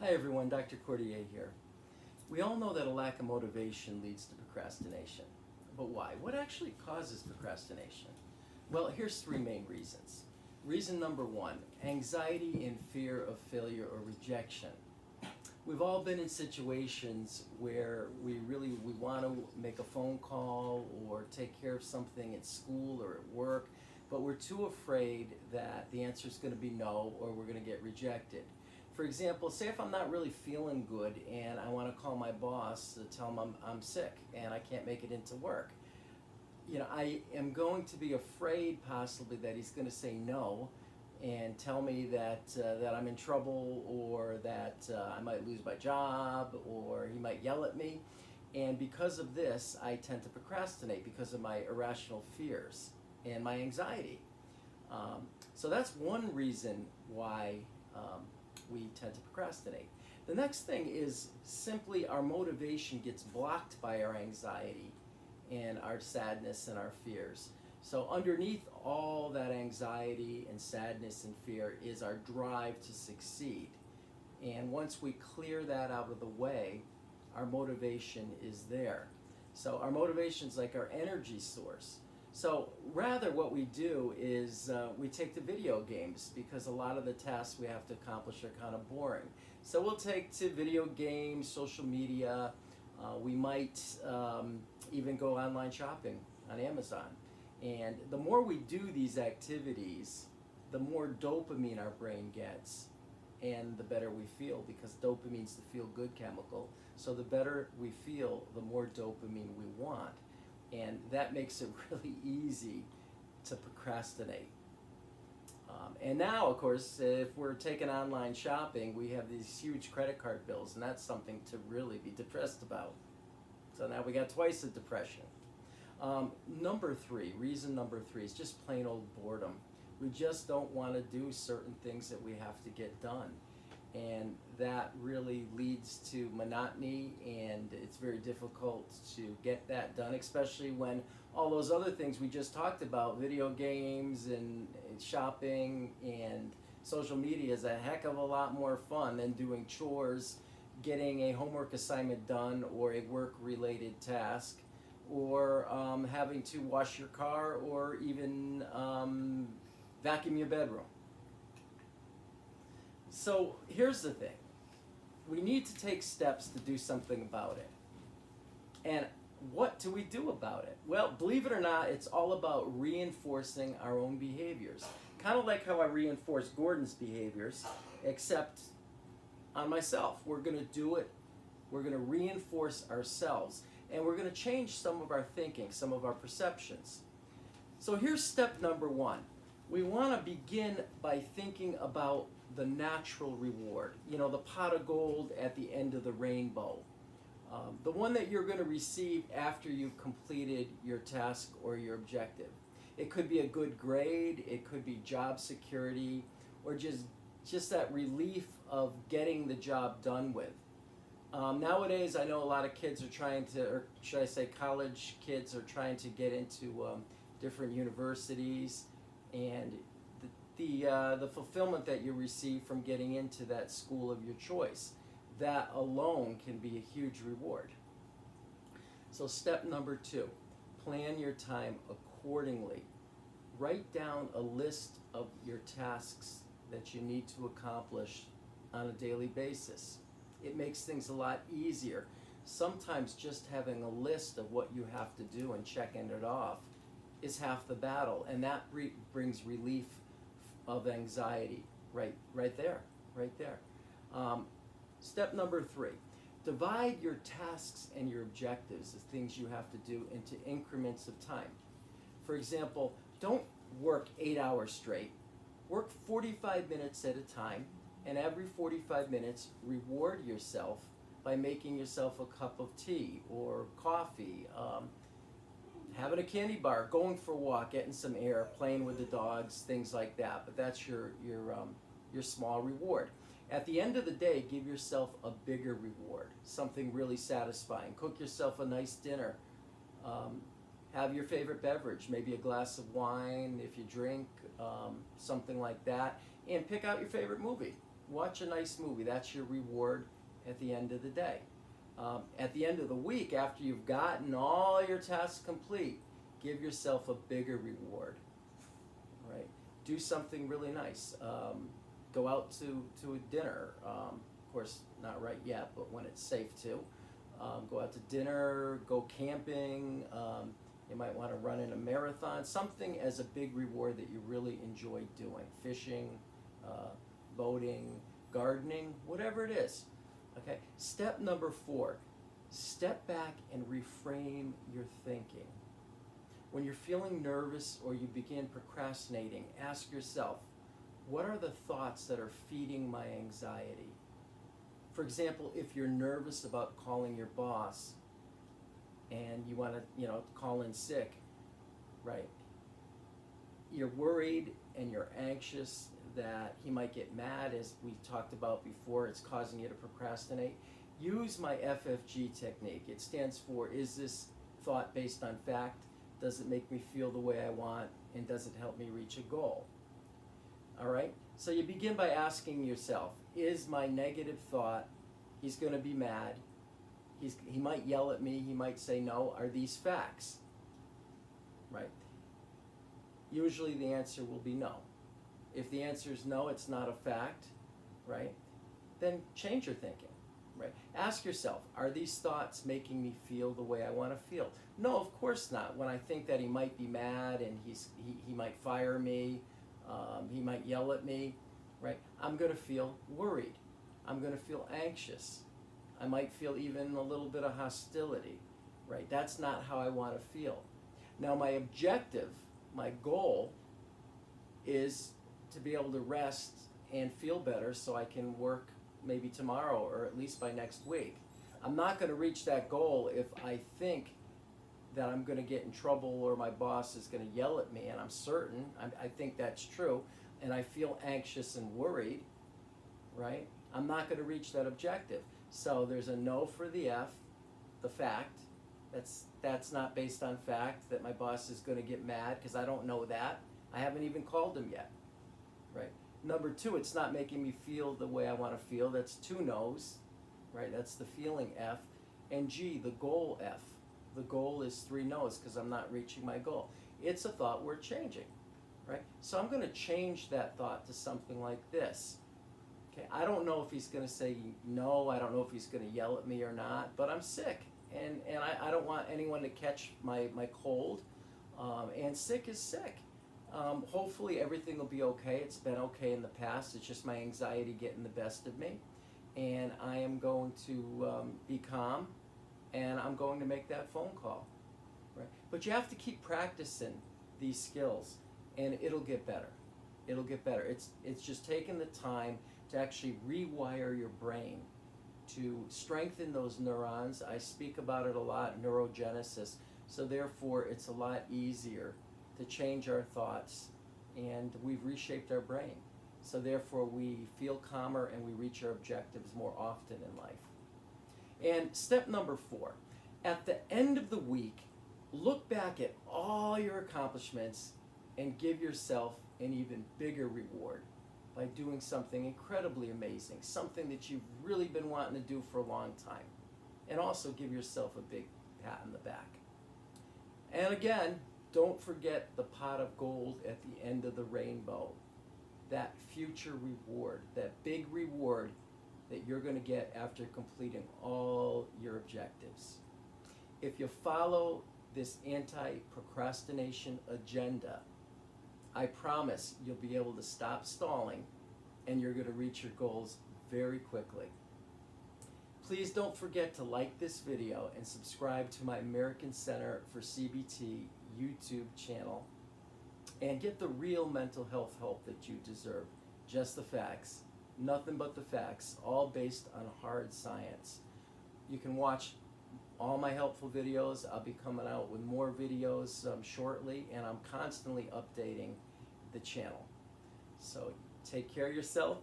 Hi everyone, Dr. Cordier here. We all know that a lack of motivation leads to procrastination. But why? What actually causes procrastination? Well, here's three main reasons. Reason number one, anxiety and fear of failure or rejection. We've all been in situations where we want to make a phone call or take care of something at school or at work, but we're too afraid that the answer is going to be no or we're going to get rejected. For example, say if I'm not really feeling good and I want to call my boss to tell him I'm sick and I can't make it into work. I am going to be afraid possibly that he's going to say no and tell me that I'm in trouble or that I might lose my job or he might yell at me. And because of this, I tend to procrastinate because of my irrational fears and my anxiety. So that's one reason why we tend to procrastinate. The next thing is simply our motivation gets blocked by our anxiety and our sadness and our fears. So underneath all that anxiety and sadness and fear is our drive to succeed. And once we clear that out of the way, our motivation is there. So our motivation is like our energy source. So rather what we do is we take to video games because a lot of the tasks we have to accomplish are kind of boring. So we'll take to video games, social media, we might even go online shopping on Amazon. And the more we do these activities, the more dopamine our brain gets and the better we feel, because dopamine's the feel-good chemical. So the better we feel, the more dopamine we want. And that makes it really easy to procrastinate. And now, of course, if we're taking online shopping, we have these huge credit card bills, and that's something to really be depressed about. So now we got twice the depression. Reason number three is just plain old boredom. We just don't want to do certain things that we have to get done. And that really leads to monotony, and it's very difficult to get that done, especially when all those other things we just talked about, video games and shopping and social media, is a heck of a lot more fun than doing chores, getting a homework assignment done or a work-related task, or having to wash your car or even vacuum your bedroom. So here's the thing. We need to take steps to do something about it. And what do we do about it? Well, believe it or not, it's all about reinforcing our own behaviors. Kind of like how I reinforce Gordon's behaviors, except on myself. We're going to do it. We're going to reinforce ourselves. And we're going to change some of our thinking, some of our perceptions. So here's step number one. We want to begin by thinking about the natural reward, the pot of gold at the end of the rainbow, the one that you're going to receive after you've completed your task or your objective. It could be a good grade, it could be job security, or just that relief of getting the job done with. Nowadays, I know a lot of kids are trying to, or should I say college kids are trying to get into different universities, and the fulfillment that you receive from getting into that school of your choice, that alone can be a huge reward. So step number two, plan your time accordingly. Write down a list of your tasks that you need to accomplish on a daily basis. It makes things a lot easier. Sometimes just having a list of what you have to do and checking it off is half the battle, and that brings relief of anxiety right there. Step number three, divide your tasks and your objectives, the things you have to do, into increments of time. For example, don't work 8 hours straight. Work 45 minutes at a time, and every 45 minutes, reward yourself by making yourself a cup of tea or coffee, having a candy bar, going for a walk, getting some air, playing with the dogs, things like that. But that's your small reward. At the end of the day, give yourself a bigger reward, something really satisfying. Cook yourself a nice dinner. Have your favorite beverage, maybe a glass of wine if you drink, something like that, and pick out your favorite movie. Watch a nice movie. That's your reward at the end of the day. At the end of the week, after you've gotten all your tasks complete, give yourself a bigger reward, right? Do something really nice. Go out to a dinner. Of course, not right yet, but when it's safe to. Go out to dinner, go camping. You might want to run in a marathon. Something as a big reward that you really enjoy doing. Fishing, boating, gardening, whatever it is. Okay. Step number 4, step back and reframe your thinking. When you're feeling nervous or you begin procrastinating, ask yourself, what are the thoughts that are feeding my anxiety? For example, if you're nervous about calling your boss and you want to, call in sick, right? You're worried and you're anxious that he might get mad, as we talked about before. It's causing you to procrastinate. Use my FFG technique. It stands for, is this thought based on fact? Does it make me feel the way I want? And does it help me reach a goal? All right? So you begin by asking yourself, is my negative thought, he's going to be mad, he might yell at me, he might say no, are these facts? Right? Usually the answer will be no. If the answer is no, it's not a fact, right? Then change your thinking, right? Ask yourself, are these thoughts making me feel the way I want to feel? No, of course not. When I think that he might be mad and he might fire me, he might yell at me, right? I'm going to feel worried. I'm going to feel anxious. I might feel even a little bit of hostility, right? That's not how I want to feel. Now, my objective, my goal is to be able to rest and feel better so I can work maybe tomorrow or at least by next week. I'm not going to reach that goal if I think that I'm going to get in trouble or my boss is going to yell at me, and I'm certain, I think that's true, and I feel anxious and worried, right? I'm not going to reach that objective. So there's a no for the F, the fact. That's not based on fact that my boss is going to get mad, because I don't know that. I haven't even called him yet, right? Number 2, it's not making me feel the way I want to feel. That's 2 no's, right? That's the feeling F. And G, the goal F. The goal is 3 no's because I'm not reaching my goal. It's a thought worth changing, right? So I'm going to change that thought to something like this. Okay, I don't know if he's going to say no. I don't know if he's going to yell at me or not, but I'm sick. And I don't want anyone to catch my cold. And sick is sick. Hopefully everything will be okay. It's been okay in the past. It's just my anxiety getting the best of me. And I am going to be calm, and I'm going to make that phone call. Right? But you have to keep practicing these skills, and it'll get better. It'll get better. It's just taking the time to actually rewire your brain, to strengthen those neurons. I speak about it a lot, neurogenesis. So therefore, it's a lot easier to change our thoughts, and we've reshaped our brain. So therefore, we feel calmer and we reach our objectives more often in life. And step number 4, at the end of the week, look back at all your accomplishments and give yourself an even bigger reward by doing something incredibly amazing, something that you've really been wanting to do for a long time. And also give yourself a big pat on the back. And again, don't forget the pot of gold at the end of the rainbow. That future reward, that big reward that you're going to get after completing all your objectives. If you follow this anti-procrastination agenda, I promise you'll be able to stop stalling and you're going to reach your goals very quickly. Please don't forget to like this video and subscribe to my American Center for CBT YouTube channel, and get the real mental health help that you deserve. Just the facts, nothing but the facts, all based on hard science. You can watch all my helpful videos. I'll be coming out with more videos shortly, and I'm constantly updating the channel. So take care of yourself.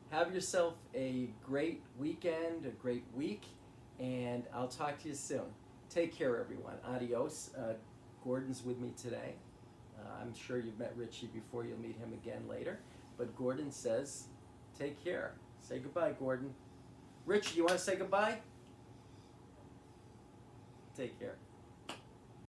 Have yourself a great weekend, a great week, and I'll talk to you soon. Take care, everyone. Adios. Gordon's with me today. I'm sure you've met Richie before. You'll meet him again later. But Gordon says, Take care. Say goodbye, Gordon. Rich, you want to say goodbye? Take care.